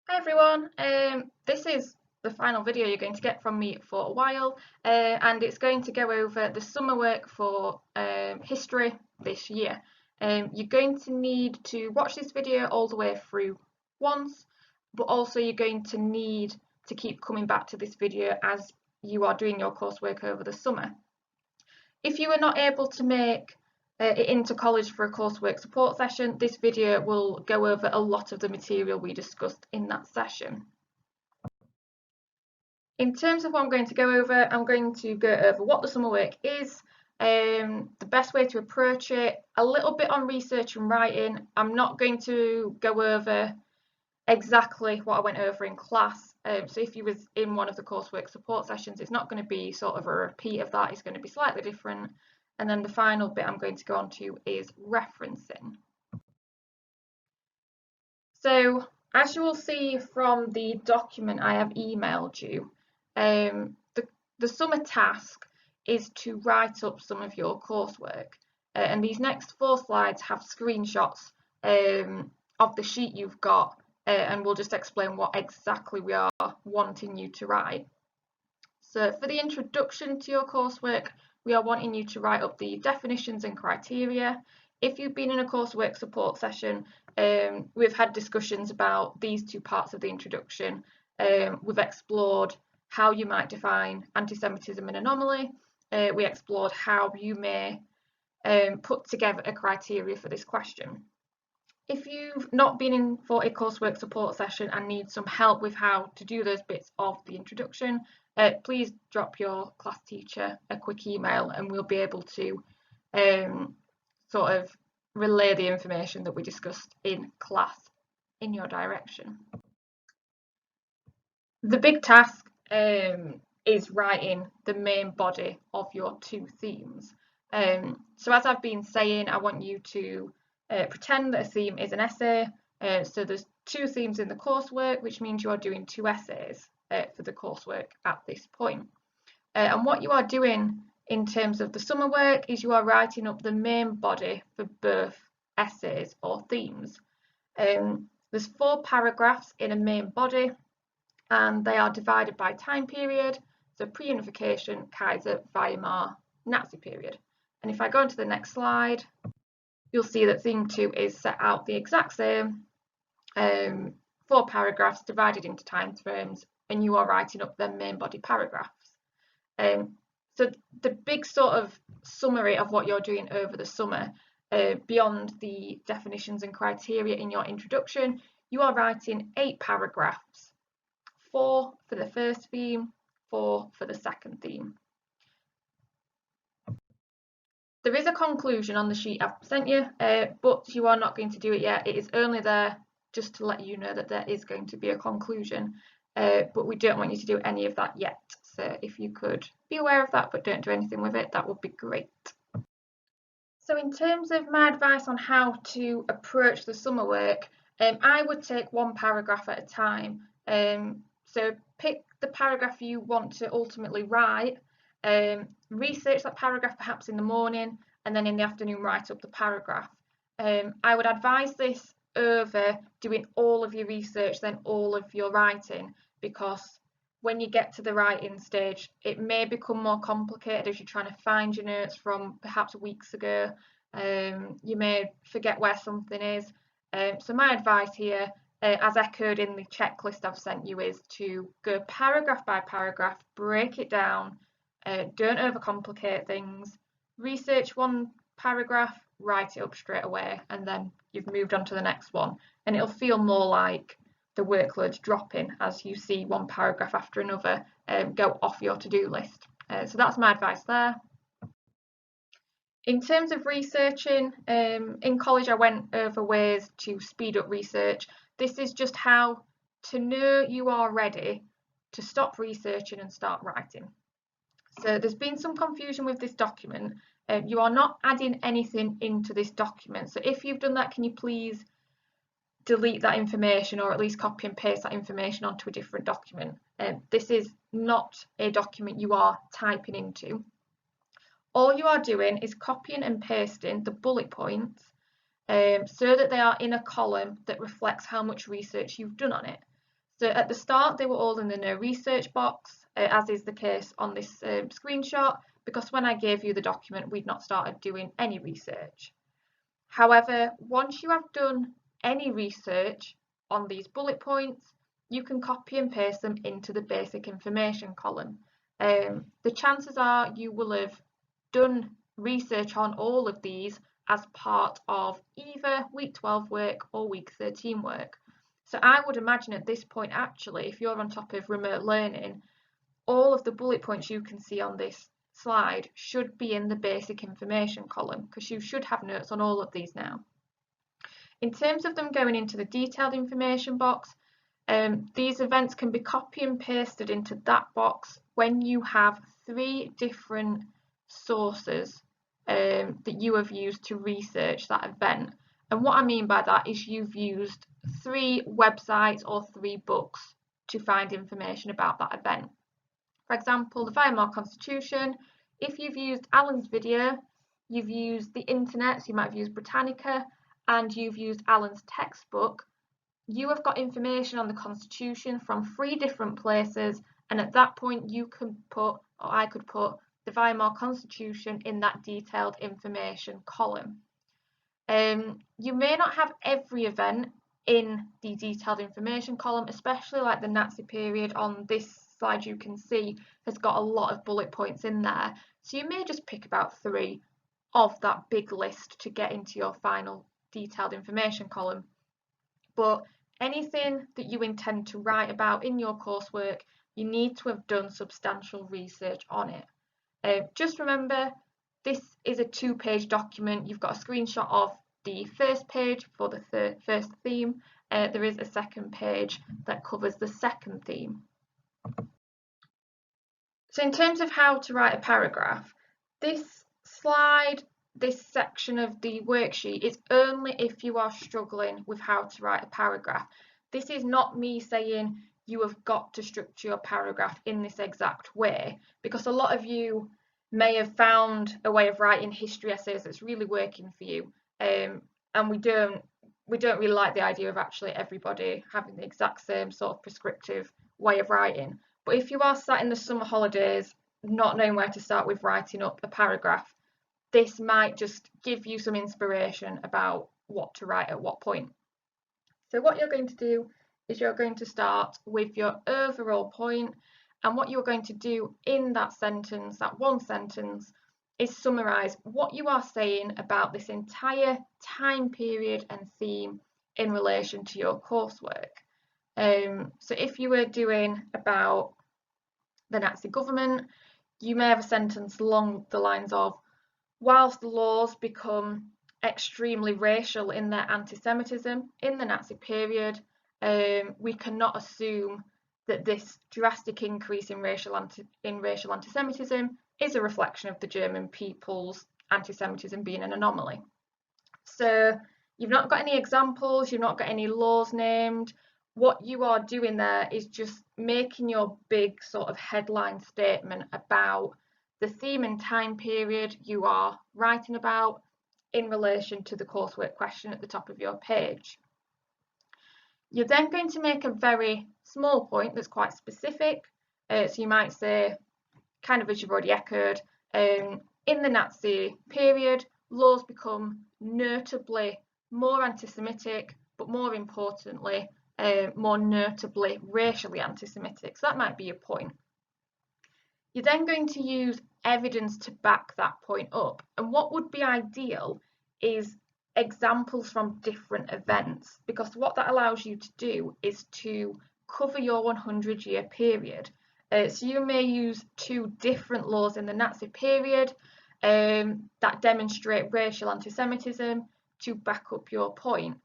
Hi everyone, this is the final video you're going to get from me for a while, and it's going to go over the summer work for history this year. You're going to need to watch this video all the way through once, but also you're going to need to keep coming back to this video as you are doing your coursework over the summer. If you are not able to make it into college for a coursework support session, this video will go over a lot of the material we discussed in that session. In terms of what I'm going to go over, I'm going to go over what the summer work is, the best way to approach it, a little bit on research and writing. I'm not going to go over exactly what I went over in class. So if you was in one of the coursework support sessions, it's not going to be sort of a repeat of that. It's going to be slightly different. And then the final bit I'm going to go on to is referencing. So as you will see from the document I have emailed you, the summer task is to write up some of your coursework. And these next 4 slides have screenshots of the sheet you've got, and we'll just explain what exactly we are wanting you to write. So for the introduction to your coursework, we are wanting you to write up the definitions and criteria. If you've been in a coursework support session, we've had discussions about these 2 parts of the introduction. We've explored how you might define anti-Semitism and anomaly. We explored how you may put together a criteria for this question. If you've not been in for a coursework support session and need some help with how to do those bits of the introduction, please drop your class teacher a quick email and we'll be able to sort of relay the information that we discussed in class in your direction. The big task is writing the main body of your 2 themes. So as I've been saying, I want you to pretend that a theme is an essay. So there's 2 themes in the coursework, which means you are doing 2 essays for the coursework at this point. And what you are doing in terms of the summer work is you are writing up the main body for both essays or themes. There's 4 paragraphs in a main body, and they are divided by time period, so pre-unification, Kaiser, Weimar, Nazi period. And if I go into the next slide, you'll see that theme 2 is set out the exact same, 4 paragraphs divided into time frames, and you are writing up their main body paragraphs. So the big sort of summary of what you're doing over the summer, beyond the definitions and criteria in your introduction, you are writing 8 paragraphs, 4 for the first theme, 4 for the second theme. There is a conclusion on the sheet I've sent you, but you are not going to do it yet. It is only there just to let you know that there is going to be a conclusion, but we don't want you to do any of that yet. So if you could be aware of that, but don't do anything with it, that would be great. So in terms of my advice on how to approach the summer work, I would take 1 paragraph at a time. So pick the paragraph you want to ultimately write, research that paragraph perhaps in the morning, and then in the afternoon write up the paragraph. I would advise this over doing all of your research, then all of your writing, because when you get to the writing stage, it may become more complicated as you're trying to find your notes from perhaps weeks ago. You may forget where something is. So my advice here, as echoed in the checklist I've sent you, is to go paragraph by paragraph, break it down, don't overcomplicate things, research 1 paragraph, write it up straight away, and then you've moved on to the next one, and it'll feel more like the workload's dropping as you see 1 paragraph after another go off your to-do list. So that's my advice there. In terms of researching, in college I went over ways to speed up research. This is just how to know you are ready to stop researching and start writing. So there's been some confusion with this document. You are not adding anything into this document. So if you've done that, can you please delete that information, or at least copy and paste that information onto a different document. This is not a document you are typing into. All you are doing is copying and pasting the bullet points so that they are in a column that reflects how much research you've done on it. So at the start, they were all in the no research box, as is the case on this screenshot, because when I gave you the document, we'd not started doing any research. However, once you have done any research on these bullet points, you can copy and paste them into the basic information column. The chances are you will have done research on all of these as part of either week 12 work or week 13 work. So I would imagine at this point, actually, if you're on top of remote learning, all of the bullet points you can see on this slide should be in the basic information column, because you should have notes on all of these now. In terms of them going into the detailed information box, these events can be copy and pasted into that box when you have 3 different sources that you have used to research that event. And what I mean by that is you've used 3 websites or 3 books to find information about that event. For example, the Weimar Constitution, if you've used Alan's video, you've used the internet, so you might have used Britannica, and you've used Alan's textbook, you have got information on the Constitution from 3 different places, and at that point you can put, or I could put, the Weimar Constitution in that detailed information column. You may not have every event in the detailed information column, especially like the Nazi period on this slide you can see has got a lot of bullet points in there. So you may just pick about 3 of that big list to get into your final detailed information column. But anything that you intend to write about in your coursework, you need to have done substantial research on it. Just remember, this is a 2-page document. You've got a screenshot of the first page for the first theme. There is a second page that covers the second theme. So in terms of how to write a paragraph, this slide, this section of the worksheet is only if you are struggling with how to write a paragraph. This is not me saying you have got to structure your paragraph in this exact way, because a lot of you may have found a way of writing history essays that's really working for you, and we don't really like the idea of actually everybody having the exact same sort of prescriptive way of writing. But if you are sat in the summer holidays not knowing where to start with writing up a paragraph, this might just give you some inspiration about what to write at what point. So what you're going to do is you're going to start with your overall point, and what you're going to do in that sentence, that one sentence, is summarise what you are saying about this entire time period and theme in relation to your coursework. So if you were doing about the Nazi government, you may have a sentence along the lines of, whilst the laws become extremely racial in their anti-Semitism in the Nazi period, we cannot assume that this drastic increase in racial anti-Semitism is a reflection of the German people's anti-Semitism being an anomaly. So you've not got any examples, you've not got any laws named. What you are doing there is just making your big sort of headline statement about the theme and time period you are writing about in relation to the coursework question at the top of your page. You're then going to make a very small point that's quite specific. So you might say, kind of as you've already echoed, in the Nazi period, laws become notably more anti-Semitic, but more importantly, more notably racially anti-Semitic. So that might be your point. You're then going to use evidence to back that point up. And what would be ideal is examples from different events, because what that allows you to do is to cover your 100-year period. So you may use 2 different laws in the Nazi period that demonstrate racial anti-Semitism to back up your point.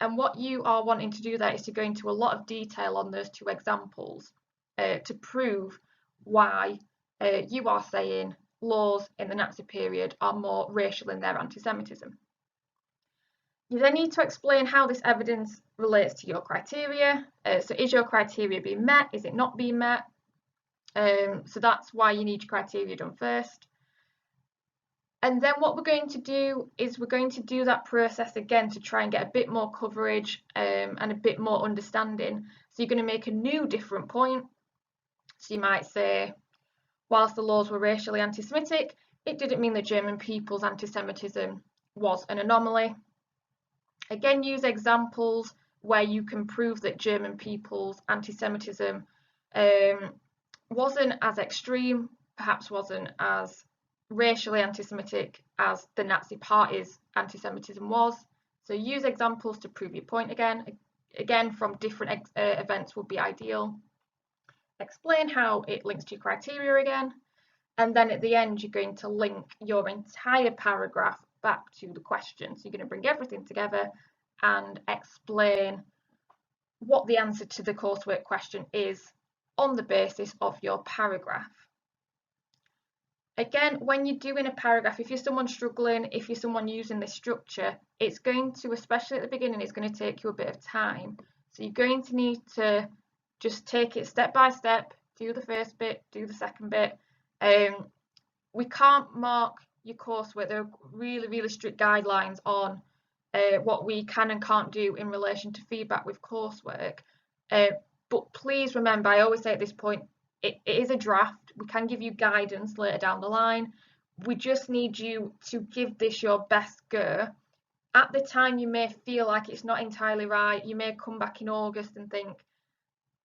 And what you are wanting to do there is to go into a lot of detail on those 2 examples to prove why you are saying laws in the Nazi period are more racial in their anti-Semitism. You then need to explain how this evidence relates to your criteria. So is your criteria being met? Is it not being met? So that's why you need your criteria done first. And then what we're going to do is we're going to do that process again to try and get a bit more coverage and a bit more understanding. So you're going to make a new different point. So you might say, whilst the laws were racially anti-Semitic, it didn't mean the German people's anti-Semitism was an anomaly. Again, use examples where you can prove that German people's anti-Semitism wasn't as extreme, perhaps wasn't as racially anti-Semitic as the Nazi Party's anti-Semitism was. So use examples to prove your point again. Again, from different events would be ideal. Explain how it links to your criteria again. And then at the end, you're going to link your entire paragraph back to the question. So you're going to bring everything together and explain what the answer to the coursework question is on the basis of your paragraph. Again, when you're doing a paragraph, if you're someone struggling, if you're someone using this structure, it's going to, especially at the beginning, it's going to take you a bit of time. So you're going to need to just take it step by step, do the first bit, do the second bit. We can't mark your coursework. There are really, really strict guidelines on what we can and can't do in relation to feedback with coursework. But please remember, I always say at this point, it is a draft. We can give you guidance later down the line. We just need you to give this your best go. At the time, you may feel like it's not entirely right. You may come back in August and think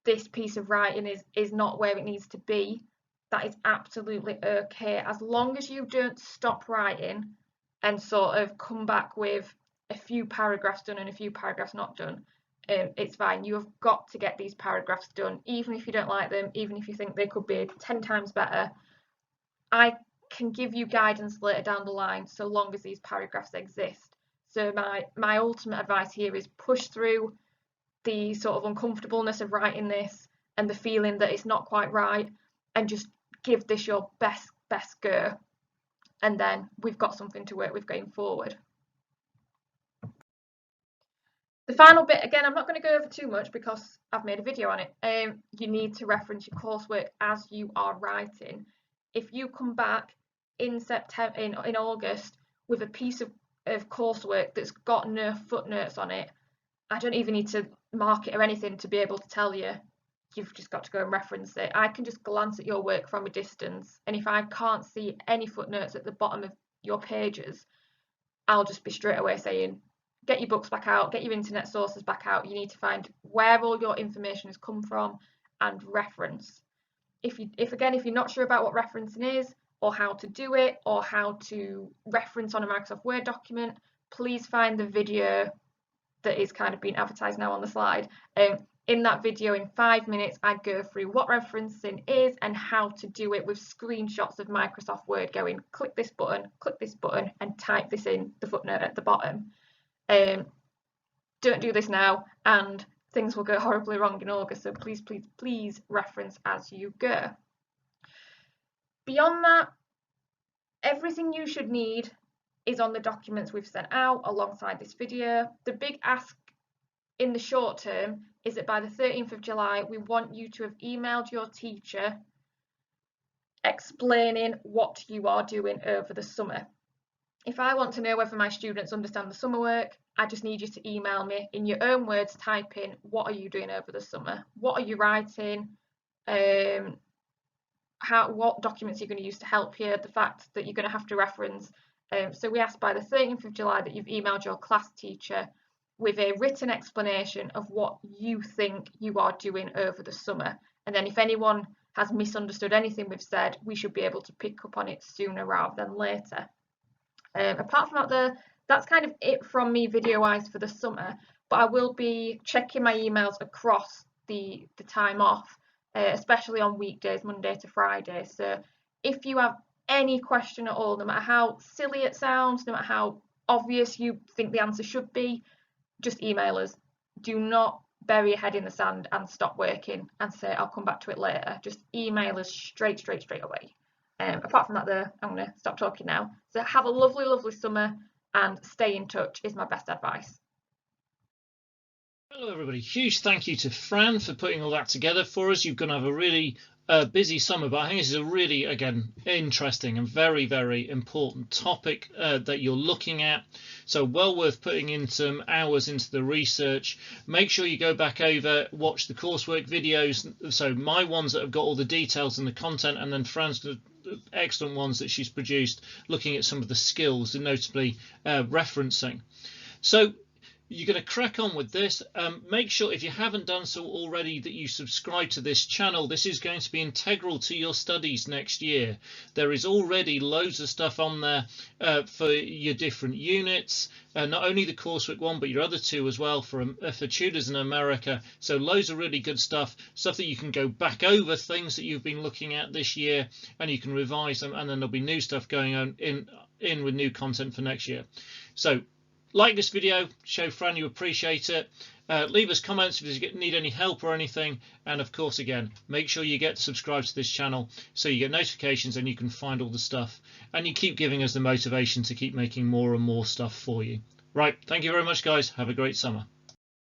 this piece of writing is not where it needs to be. That is absolutely okay. As long as you don't stop writing and sort of come back with a few paragraphs done and a few paragraphs not done, it's fine. You have got to get these paragraphs done, even if you don't like them, even if you think they could be 10 times better. I can give you guidance later down the line so long as these paragraphs exist. So my ultimate advice here is push through the sort of uncomfortableness of writing this and the feeling that it's not quite right, and just give this your best go, and then we've got something to work with going forward. The final bit, again, I'm not going to go over too much because I've made a video on it. You need to reference your coursework as you are writing. If you come back in September, in August, with a piece of coursework that's got no footnotes on it, I don't even need to mark it or anything to be able to tell you. You've just got to go and reference it. I can just glance at your work from a distance, and if I can't see any footnotes at the bottom of your pages, I'll just be straight away saying, get your books back out, get your internet sources back out. You need to find where all your information has come from and reference. If you're not sure about what referencing is, or how to do it, or how to reference on a Microsoft Word document, please find the video that is kind of being advertised now on the slide. In that video, in 5 minutes, I go through what referencing is and how to do it with screenshots of Microsoft Word going, click this button, and type this in the footnote at the bottom. Don't do this now, and things will go horribly wrong in August, so please reference as you go. Beyond that, everything you should need is on the documents we've sent out alongside this video. The big ask in the short term is that by the 13th of July, we want you to have emailed your teacher explaining what you are doing over the summer. If I want to know whether my students understand the summer work, I just need you to email me in your own words, type in, what are you doing over the summer? What are you writing? What documents you're going to use to help you, the fact that you're going to have to reference. So we ask by the 13th of July that you've emailed your class teacher with a written explanation of what you think you are doing over the summer. And then if anyone has misunderstood anything we've said, we should be able to pick up on it sooner rather than later. Apart from that, that's kind of it from me video-wise for the summer, but I will be checking my emails across the time off, especially on weekdays, Monday to Friday. So if you have any question at all, no matter how silly it sounds, no matter how obvious you think the answer should be, just email us. Do not bury your head in the sand and stop working and say, I'll come back to it later. Just email us straight away. Apart from that, though, I'm going to stop talking now. So have a lovely summer and stay in touch is my best advice. Hello everybody, huge thank you to Fran for putting all that together for us. You're going to have a really busy summer, but I think this is a really, again, interesting and very, very important topic that you're looking at. So well worth putting in some hours into the research. Make sure you go back over, watch the coursework videos. So my ones that have got all the details and the content, and then Fran's excellent ones that she's produced looking at some of the skills, and notably referencing. So you're going to crack on with this. Make sure, if you haven't done so already, that you subscribe to this channel. This is going to be integral to your studies next year. There is already loads of stuff on there for your different units, not only the coursework one, but your other two as well for tutors in America. So loads of really good stuff that you can go back over, things that you've been looking at this year, and you can revise them, and then there'll be new stuff going on in with new content for next year. So like this video, show Fran you appreciate it. Leave us comments if you need any help or anything. And of course, again, make sure you get subscribed to this channel so you get notifications and you can find all the stuff. And you keep giving us the motivation to keep making more and more stuff for you. Right, thank you very much, guys. Have a great summer.